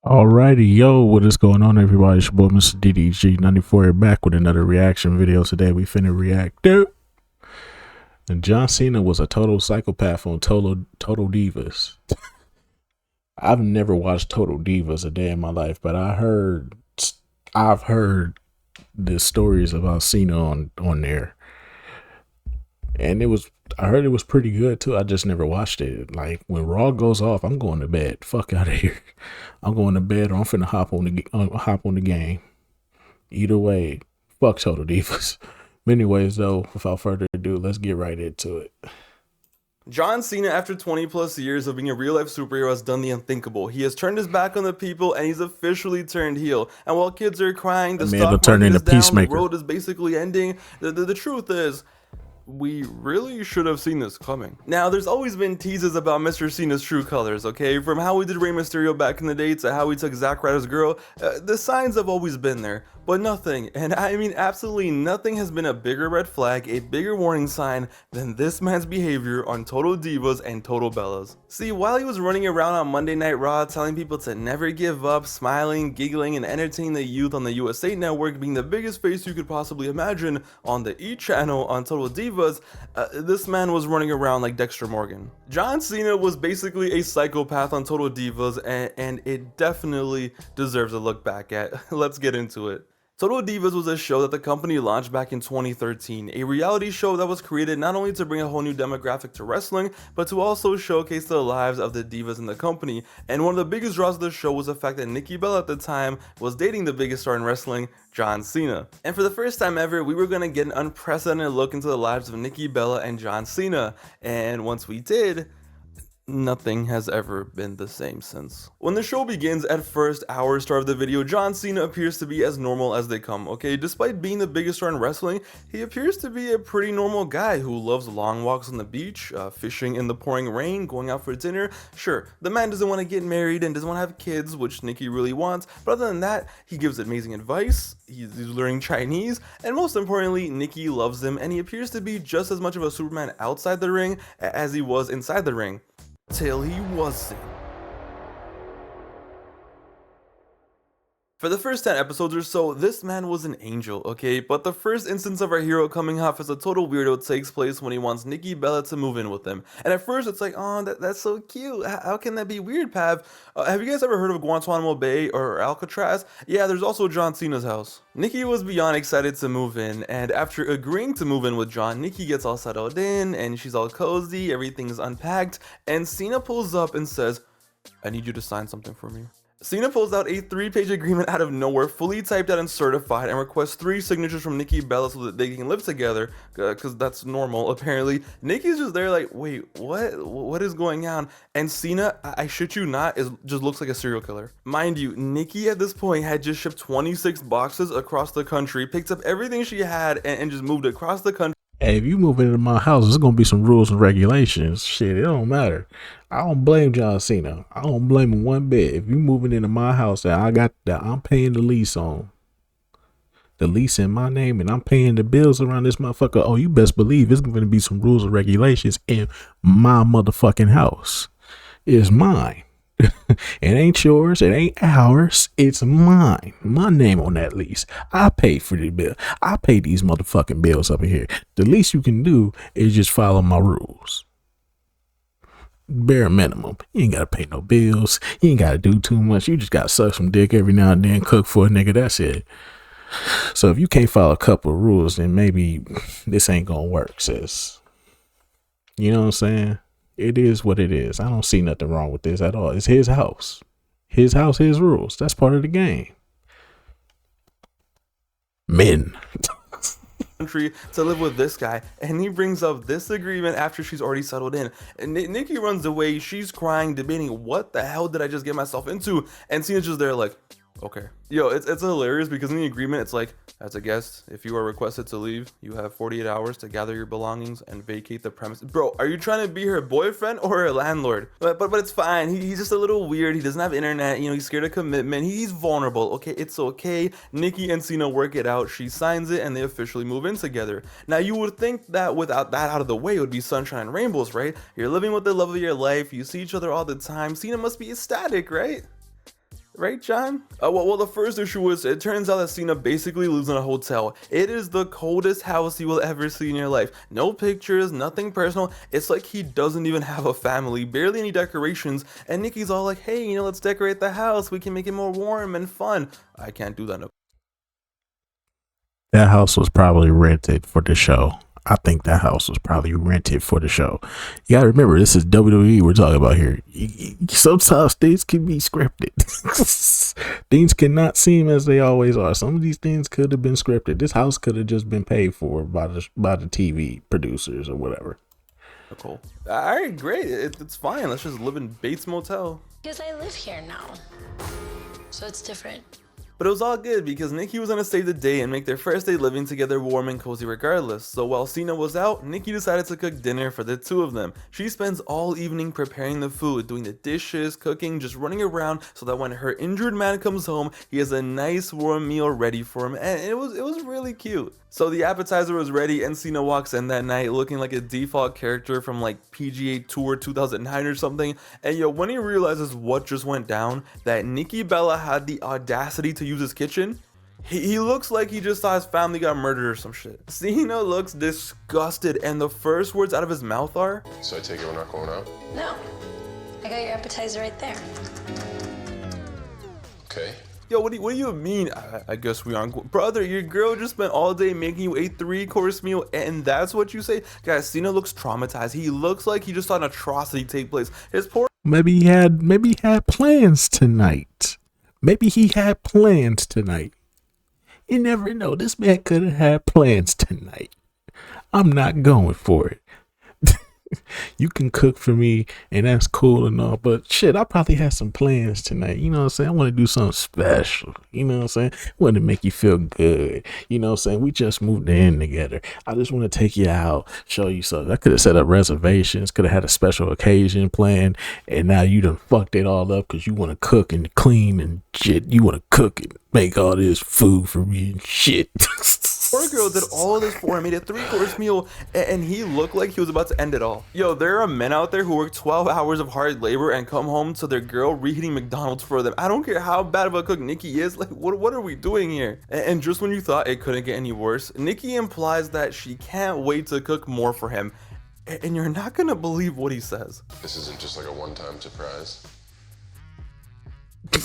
Alrighty, yo, what is going on, everybody? It's your boy, Mr. DDG94, here back with another reaction video. Today, we finna react to. And John Cena was a total psychopath on Total Divas. I've never watched Total Divas a day in my life, but I've heard the stories about Cena on there, and I heard it was pretty good too. I just never watched it. Like when Raw goes off, I'm going to bed. Fuck out of here. I'm going to bed, or I'm finna hop on the game. Either way, fuck Total Divas. But anyways, though, without further ado, let's get right into it. John Cena, after 20 plus years of being a real life superhero, has done the unthinkable. He has turned his back on the people and he's officially turned heel. And while kids are crying, the stock market is down, the world is basically ending, the truth is, we really should have seen this coming. Now, there's always been teases about Mr. Cena's true colors, okay? From how he did Rey Mysterio back in the day to how he took Zack Ryder's girl, the signs have always been there. But nothing, and I mean absolutely nothing, has been a bigger red flag, a bigger warning sign than this man's behavior on Total Divas and Total Bellas. See, while he was running around on Monday Night Raw telling people to never give up, smiling, giggling, and entertaining the youth on the USA Network, being the biggest face you could possibly imagine on the E! Channel on Total Divas, this man was running around like Dexter Morgan. John Cena was basically a psychopath on Total Divas, and it definitely deserves a look back at. Let's get into it. Total Divas was a show that the company launched back in 2013, a reality show that was created not only to bring a whole new demographic to wrestling, but to also showcase the lives of the divas in the company. And one of the biggest draws of the show was the fact that Nikki Bella at the time was dating the biggest star in wrestling, John Cena. And for the first time ever, we were going to get an unprecedented look into the lives of Nikki Bella and John Cena. And once we did, nothing has ever been the same since. When the show begins, at first, our star of the video, John Cena, appears to be as normal as they come, okay? Despite being the biggest star in wrestling, he appears to be a pretty normal guy who loves long walks on the beach, fishing in the pouring rain, going out for dinner. Sure, the man doesn't want to get married and doesn't want to have kids, which Nikki really wants, but other than that, he gives amazing advice, he's learning Chinese, and most importantly, Nikki loves him, and he appears to be just as much of a Superman outside the ring as he was inside the ring. Till he wasn't. For the first 10 episodes or so, this man was an angel, okay? But the first instance of our hero coming off as a total weirdo takes place when he wants Nikki Bella to move in with him. And at first it's like, oh, that's so cute. How can that be weird, Pav? Have you guys ever heard of Guantanamo Bay or Alcatraz? Yeah, there's also John Cena's house. Nikki was beyond excited to move in, and after agreeing to move in with John, Nikki gets all settled in, and she's all cozy, everything's unpacked, and Cena pulls up and says, I need you to sign something for me. Cena pulls out a 3-page agreement out of nowhere, fully typed out and certified, and requests 3 signatures from Nikki Bella so that they can live together, because that's normal, apparently. Nikki's just there like, wait, what is going on? And Cena, I shit you not, just looks like a serial killer. Mind you, Nikki at this point had just shipped 26 boxes across the country, picked up everything she had, and just moved across the country. Hey, if you move into my house, there's gonna be some rules and regulations. Shit, it don't matter. I don't blame John Cena. I don't blame him one bit. If you moving into my house that I'm paying the lease on, the lease in my name, and I'm paying the bills around this motherfucker. Oh, you best believe it's gonna be some rules and regulations in my motherfucking house. It's mine. It ain't yours, it ain't ours, it's mine. My name on that lease. I pay for the bill. I pay these motherfucking bills up in here. The least you can do is just follow my rules. Bare minimum. You ain't gotta pay no bills. You ain't gotta do too much. You just gotta suck some dick every now and then, cook for a nigga, that's it. So if you can't follow a couple of rules, then maybe this ain't gonna work, sis. You know what I'm saying? It is what it is. I don't see nothing wrong with this at all. It's his house. His house, his rules. That's part of the game. Men. Country to live with this guy, and he brings up this agreement after she's already settled in. And Nikki runs away. She's crying, debating what the hell did I just get myself into, and Cena's just there like, okay. Yo, it's hilarious because in the agreement it's like, as a guest, if you are requested to leave, you have 48 hours to gather your belongings and vacate the premise. Bro, are you trying to be her boyfriend or her landlord? But it's fine. He's just a little weird. He doesn't have internet. You know, he's scared of commitment. He's vulnerable. Okay, it's okay. Nikki and Cena work it out. She signs it and they officially move in together. Now, you would think that without that out of the way, it would be sunshine and rainbows, right? You're living with the love of your life. You see each other all the time. Cena must be ecstatic, right? Right, John? Well, the first issue is, it turns out that Cena basically lives in a hotel. It is the coldest house you will ever see in your life. No pictures, nothing personal. It's like he doesn't even have a family, barely any decorations. And Nikki's all like, hey, let's decorate the house. We can make it more warm and fun. I can't do that. That house was probably rented for the show. I think that house was probably rented for the show. You gotta remember, this is WWE we're talking about here. Sometimes things can be scripted. Things cannot seem as they always are. Some of these things could have been scripted. This house could have just been paid for by the TV producers or whatever. Cool. All right, great. It's fine. Let's just live in Bates Motel. Because I live here now, so it's different. But it was all good because Nikki was gonna save the day and make their first day living together warm and cozy regardless. So while Cena was out, Nikki decided to cook dinner for the two of them. She spends all evening preparing the food, doing the dishes, cooking, just running around so that when her injured man comes home, he has a nice warm meal ready for him, and it was really cute. So the appetizer was ready and Cena walks in that night looking like a default character from like PGA Tour 2009 or something. And when he realizes what just went down, that Nikki Bella had the audacity to use his kitchen, he looks like he just saw his family got murdered or some shit. Cena looks disgusted and the first words out of his mouth are, so I take it we're not going out? No, I got your appetizer right there. Okay. Yo, what do you mean? I guess we aren't. Brother, your girl just spent all day making you a 3-course meal and that's what you say? Guys, Cena looks traumatized. He looks like he just saw an atrocity take place. His poor... Maybe he had plans tonight. Maybe he had plans tonight. You never know. This man could have had plans tonight. I'm not going for it. You can cook for me and that's cool and all, but shit, I probably had some plans tonight. You know what I'm saying? I want to do something special. You know what I'm saying? I want to make you feel good. You know what I'm saying? We just moved in together. I just want to take you out, show you something. I could have set up reservations, could have had a special occasion planned, and now you done fucked it all up because you want to cook and clean and shit. You want to cook and make all this food for me and shit. Poor girl did all of this for him, made a 3-course meal, and he looked like he was about to end it all. Yo, there are men out there who work 12 hours of hard labor and come home to their girl reheating McDonald's for them. I don't care how bad of a cook Nikki is, like, what are we doing here? And just when you thought it couldn't get any worse, Nikki implies that she can't wait to cook more for him. And you're not gonna believe what he says. This isn't just like a one-time surprise.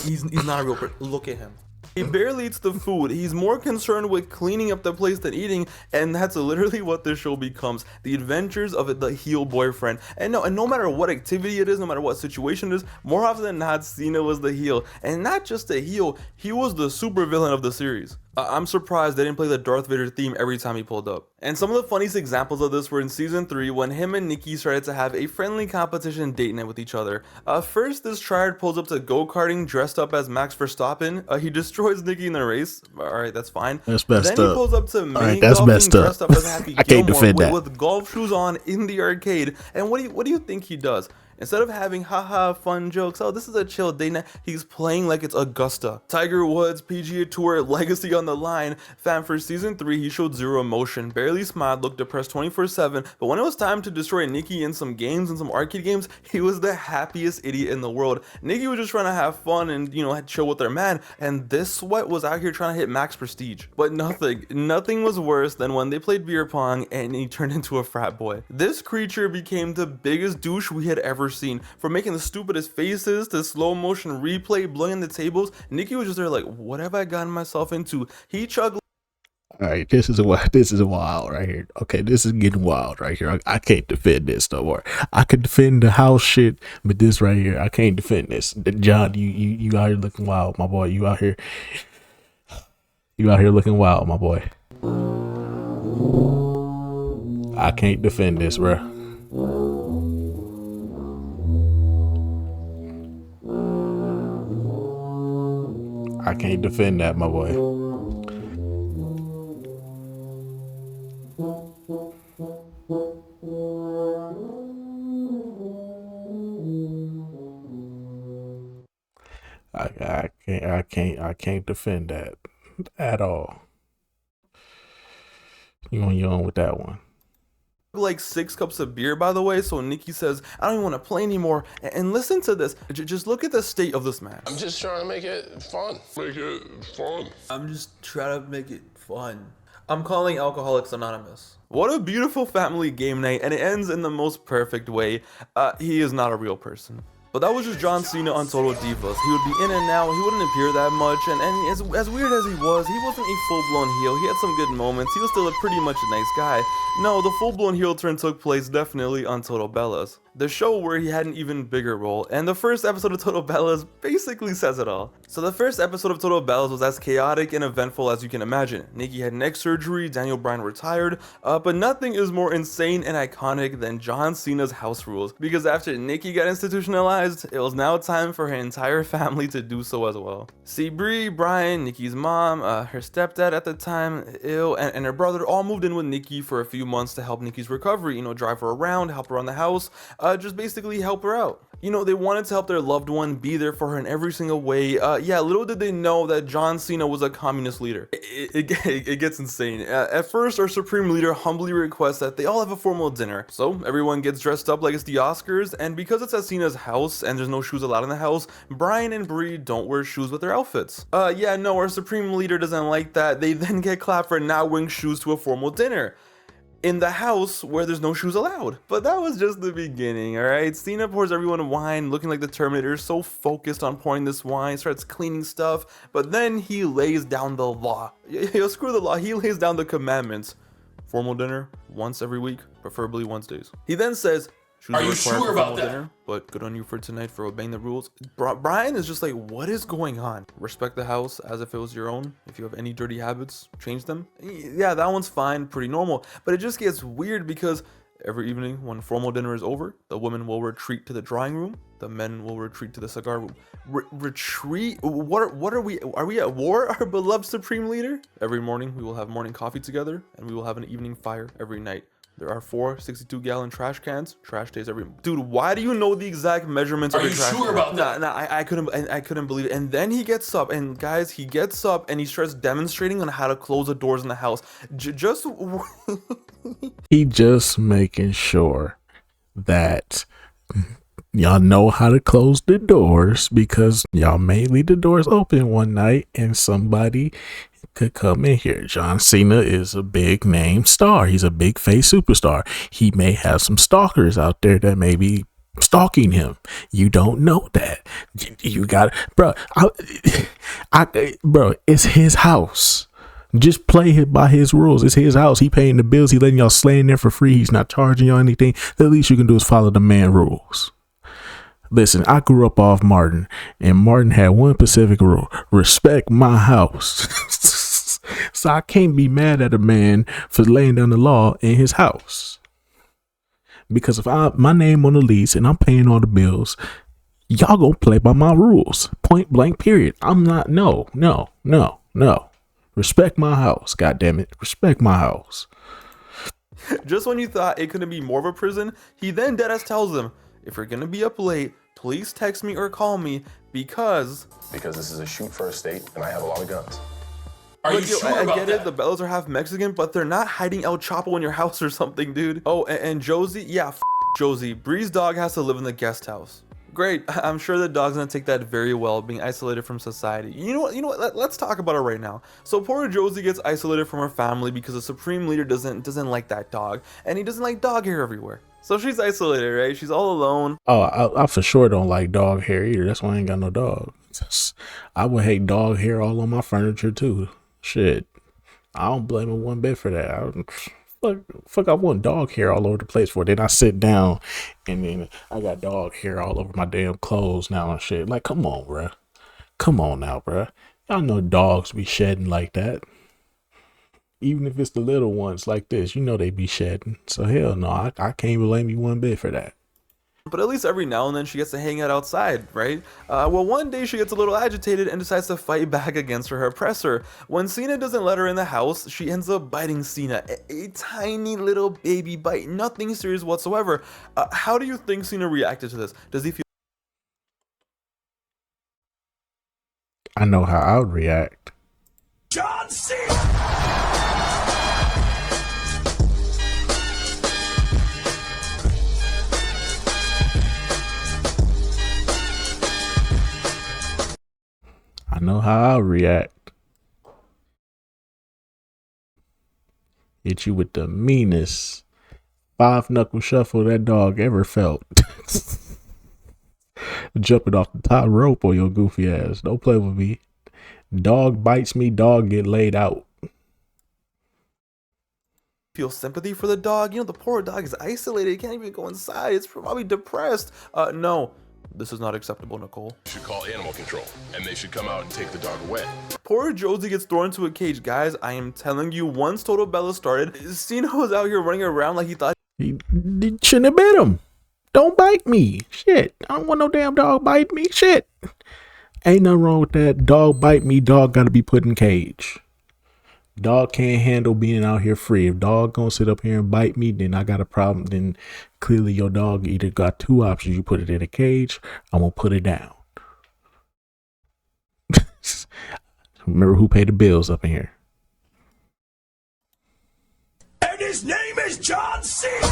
He's not a real person. Look at him. He barely eats the food. He's more concerned with cleaning up the place than eating, and that's literally what this show becomes. The adventures of the heel boyfriend. And no matter what activity it is, no matter what situation it is, more often than not, Cena was the heel. And not just the heel, he was the supervillain of the series. I'm surprised they didn't play the Darth Vader theme every time he pulled up. And some of the funniest examples of this were in season 3 when him and Nikki started to have a friendly competition date night with each other. First, this triad pulls up to go-karting dressed up as Max Verstappen. He destroys Nikki in the race. Alright, that's fine. That's messed up. Then he pulls up to Alright, that's messed up. Dressed up as Happy I can't Gilmore defend that. with golf shoes on in the arcade. And what do you think he does? Instead of having haha fun jokes, oh this is a chill day night, he's playing like it's Augusta. Tiger Woods, PGA Tour, legacy on the line. Fam, for season 3 he showed zero emotion, barely smiled, looked depressed 24/7, but when it was time to destroy Nikki in some games and some arcade games, he was the happiest idiot in the world. Nikki was just trying to have fun and chill with their man, and this sweat was out here trying to hit max prestige. But nothing was worse than when they played beer pong and he turned into a frat boy. This creature became the biggest douche we had ever seen. From making the stupidest faces to slow motion replay, blowing the tables, Nikki was just there like, what have I gotten myself into? He chugged. All right, this is wild right here. Okay, this is getting wild right here. I can't defend this no more. I could defend the house shit, but this right here, I can't defend this. John, you out here looking wild, my boy. You out here looking wild, my boy. I can't defend this, bro. I can't defend that, my boy. I can't defend that at all. You on your own with that one. like 6 cups of beer, by the way. So Nikki says, I don't even want to play anymore. And listen to this. Just look at the state of this man. I'm just trying to make it fun. I'm just trying to make it fun. I'm calling Alcoholics Anonymous. What a beautiful family game night, and it ends in the most perfect way. He is not a real person. But that was just John Cena on Total Divas. He would be in and out, he wouldn't appear that much, and as weird as he wasn't a full-blown heel. He had some good moments, he was still pretty much a nice guy. No, the full-blown heel turn took place definitely on Total Bellas, the show where he had an even bigger role, and the first episode of Total Bellas basically says it all. So the first episode of Total Bellas was as chaotic and eventful as you can imagine. Nikki had neck surgery, Daniel Bryan retired, but nothing is more insane and iconic than John Cena's house rules, because after Nikki got institutionalized, it was now time for her entire family to do so as well. See, Brie, Brian, Nikki's mom, her stepdad at the time, ill, and her brother all moved in with Nikki for a few months to help Nikki's recovery, you know, drive her around, help her around the house, just basically help her out. You know, they wanted to help their loved one, be there for her in every single way. Yeah, little did they know that John Cena was a communist leader. It gets insane. At first, our supreme leader humbly requests that they all have a formal dinner. So everyone gets dressed up like it's the Oscars, and because it's at Cena's house and there's no shoes allowed in the house, Brian and Brie don't wear shoes with their outfits. Yeah, no, our supreme leader doesn't like that. They then get clapped for not wearing shoes to a formal dinner in the house where there's no shoes allowed. But that was just the beginning, alright? Cena pours everyone wine, looking like the Terminator, so focused on pouring this wine, starts cleaning stuff, but then he lays down the law. Yo, screw the law, he lays down the commandments. Formal dinner, once every week, preferably Wednesdays. He then says, Are you sure about that? Dinner, but good on you for tonight for obeying the rules. Brian is just like, what is going on? Respect the house as if it was your own. If you have any dirty habits, change them. Yeah, that one's fine, pretty normal. But it just gets weird because every evening when formal dinner is over, the women will retreat to the drawing room. The men will retreat to the cigar room. Retreat? What are we? Are we at war, our beloved supreme leader? Every morning we will have morning coffee together, and we will have an evening fire every night. There are 4 62-gallon trash cans. Trash days every. Dude, why do you know the exact measurements of your trash? Are you sure about that? Nah, I couldn't believe it. And then he gets up, and guys, he gets up and he starts demonstrating on how to close the doors in the house. He just making sure that y'all know how to close the doors, because y'all may leave the doors open one night and somebody could come in here. John Cena is a big name star. He's a big face superstar. He may have some stalkers out there that may be stalking him. You don't know that. You got, bro. Bro, it's his house. Just play by his rules. It's his house. He paying the bills. He letting y'all slay in there for free. He's not charging y'all anything. The least you can do is follow the man rules. Listen, I grew up off Martin, and Martin had one specific rule: respect my house. So I can't be mad at a man for laying down the law in his house. Because if my name on the lease and I'm paying all the bills, y'all gonna play by my rules. Point blank, period. I'm not, no. Respect my house, goddammit. Respect my house. Just when you thought it couldn't be more of a prison, he then deadass tells them, if you're gonna be up late, please text me or call me because this is a shoot for a state and I have a lot of guns. Are you sure I about get that? it, the Bellas are half Mexican, but they're not hiding El Chapo in your house or something, dude. Oh, and Josie, yeah, Josie. Bree's dog has to live in the guest house. Great, I'm sure the dog's gonna take that very well, being isolated from society. You know what, let's talk about it right now. So poor Josie gets isolated from her family because the supreme leader doesn't like that dog, and he doesn't like dog hair everywhere. So she's isolated, right? She's all alone. Oh, I for sure don't like dog hair either. That's why I ain't got no dog. I would hate dog hair all on my furniture too. Shit, I don't blame him one bit for that. Fuck, I want dog hair all over the place for it. Then I sit down and then I got dog hair all over my damn clothes now and shit. Like, come on, bruh. Come on now, bruh. Y'all know dogs be shedding like that. Even if it's the little ones like this, you know they be shedding. So hell no, I can't blame you one bit for that. But at least every now and then she gets to hang out outside, right? Well, one day she gets a little agitated and decides to fight back against her oppressor. When Cena doesn't let her in the house, she ends up biting Cena. A tiny little baby bite, nothing serious whatsoever. How do you think Cena reacted to this? Does he feel... I know how I would react. John Cena! I know how I'll react. Hit you with the meanest 5-knuckle shuffle that dog ever felt. Jumping off the top rope on your goofy ass. Don't play with me. Dog bites me, dog get laid out. Feel sympathy for the dog. You know, the poor dog is isolated. It can't even go inside. It's probably depressed. No, this is not acceptable, Nicole. You should call animal control, and they should come out and take the dog away. Poor Josie gets thrown into a cage. Guys, I am telling you, once Total Bella started, Cena was out here running around like he thought he shouldn't have bit him. Don't bite me. Shit. I don't want no damn dog bite me. Shit. Ain't nothing wrong with that. Dog bite me. Dog got to be put in cage. Dog can't handle being out here free. If dog gonna sit up here and bite me, then I got a problem. Then clearly your dog either got two options. You put it in a cage, I'm gonna put it down. Remember who paid the bills up in here. And his name is John Cena.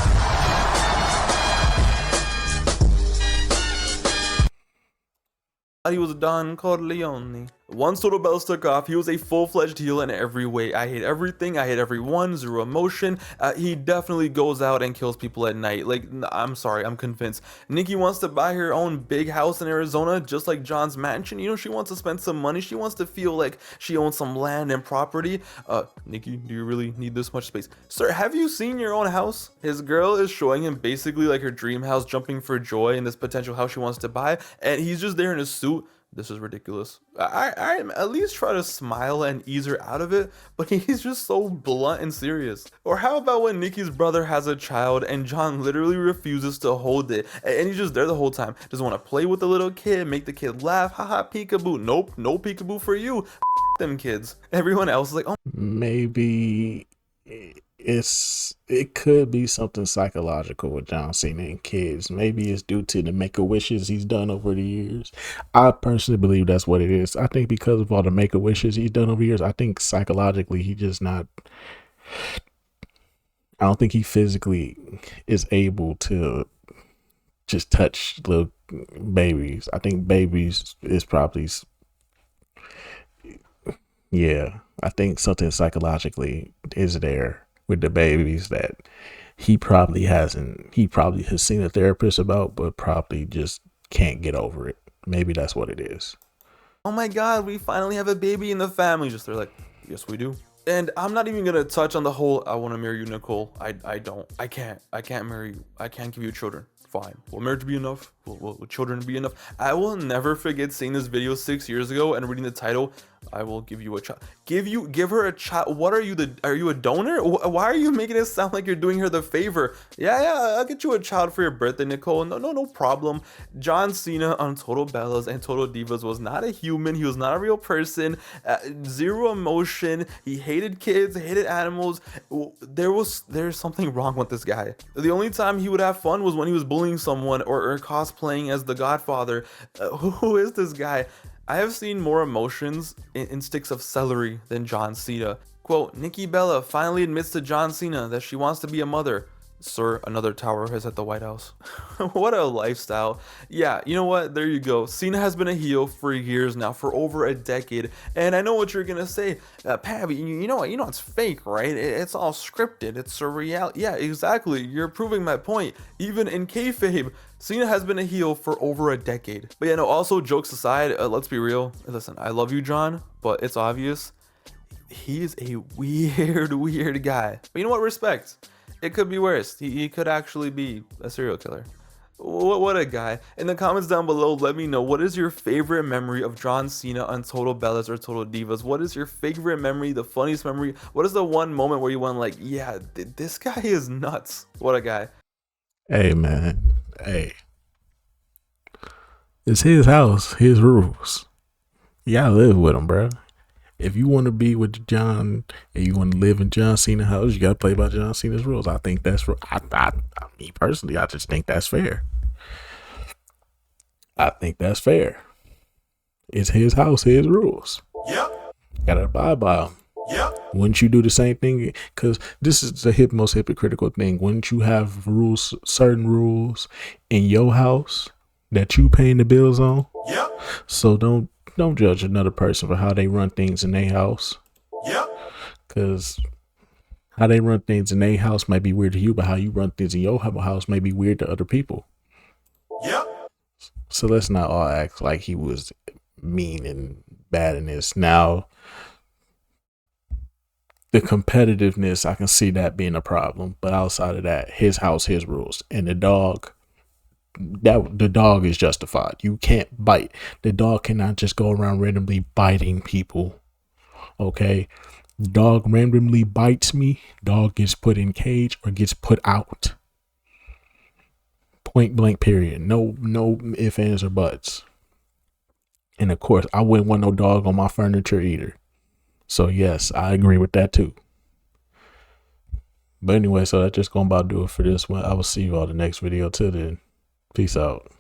He was Don Corleone. Once Total Bella took off, he was a full-fledged heel in every way. I hate everything. I hate everyone. Zero emotion. He definitely goes out and kills people at night. Like, I'm sorry, I'm convinced. Nikki wants to buy her own big house in Arizona, just like John's mansion. You know, she wants to spend some money. She wants to feel like she owns some land and property. Nikki, do you really need this much space? Sir, have you seen your own house? His girl is showing him basically like her dream house, jumping for joy in this potential house she wants to buy, and he's just there in a suit. This is ridiculous. I at least try to smile and ease her out of it, but he's just so blunt and serious. Or how about when Nikki's brother has a child and John literally refuses to hold it, and he's just there the whole time. Doesn't want to play with the little kid, make the kid laugh. Haha, peekaboo. Nope, no peekaboo for you. Them kids. Everyone else is like, oh. Maybe it could be something psychological with John Cena and kids. Maybe it's due to the make-a-wishes he's done over the years. I personally believe that's what it is. I think because of all the make-a-wishes he's done over the years, I think psychologically he just not, I don't think he physically is able to just touch little babies. I think babies is probably, yeah, I think something psychologically is there with the babies that he probably has seen a therapist about, but probably just can't get over it. Maybe that's what it is. Oh my God, we finally have a baby in the family. Just they're like, yes, we do. And I'm not even gonna touch on the whole I want to marry you, Nicole. I can't marry you. I can't give you children. Fine. Will marriage be enough? Will children be enough? I will never forget seeing this video 6 years ago and reading the title. I will give you a child. Give her a child. What are you? Are you a donor? Why are you making it sound like you're doing her the favor? Yeah, I'll get you a child for your birthday, Nicole. No problem. John Cena on Total Bellas and Total Divas was not a human. He was not a real person. Zero emotion. He hated kids, hated animals. There's something wrong with this guy. The only time he would have fun was when he was bullying someone or cosplaying as the Godfather. Who is this guy? I have seen more emotions in sticks of celery than John Cena. Quote, Nikki Bella finally admits to John Cena that she wants to be a mother. Sir, another tower has at the White House. What a lifestyle. Yeah, you know what? There you go. Cena has been a heel for years now, for over a decade. And I know what you're gonna say, Pabby. You know it's fake, right? It's all scripted. It's surreal. Yeah, exactly. You're proving my point. Even in kayfabe, Cena has been a heel for over a decade. But yeah, no. Also, jokes aside, let's be real. Listen, I love you, John, but it's obvious he is a weird guy. But you know what? Respect. It could be worse. He could actually be a serial killer. What a guy. In the comments down below, let me know, what is your favorite memory of John Cena on Total Bellas or Total Divas? What is your favorite memory, the funniest memory? What is the one moment where you went like, yeah, this guy is nuts? What a guy. Hey, man. Hey. It's his house, his rules. You gotta live with him, bro. If you want to be with John and you want to live in John Cena's house, you got to play by John Cena's rules. I think that's, me personally, I just think that's fair. I think that's fair. It's his house, his rules. Yep. Got to abide by them. Yep. Wouldn't you do the same thing? Because this is the most hypocritical thing. Wouldn't you have rules, certain rules in your house that you paying the bills on. Yep. So don't judge another person for how they run things in their house. Yep. Because how they run things in their house might be weird to you, but how you run things in your house may be weird to other people. Yep. So let's not all act like he was mean and bad in this. Now, the competitiveness, I can see that being a problem. But outside of that, his house, his rules. And the dog is justified. You can't bite. The dog cannot just go around randomly biting people. Okay? Dog randomly bites me, dog gets put in cage or gets put out. Point blank, period. No ifs, ands, or buts. And of course, I wouldn't want no dog on my furniture either. So yes, I agree with that too. But anyway, so that's just gonna about do it for this one. I will see you all the next video. Till then, peace out.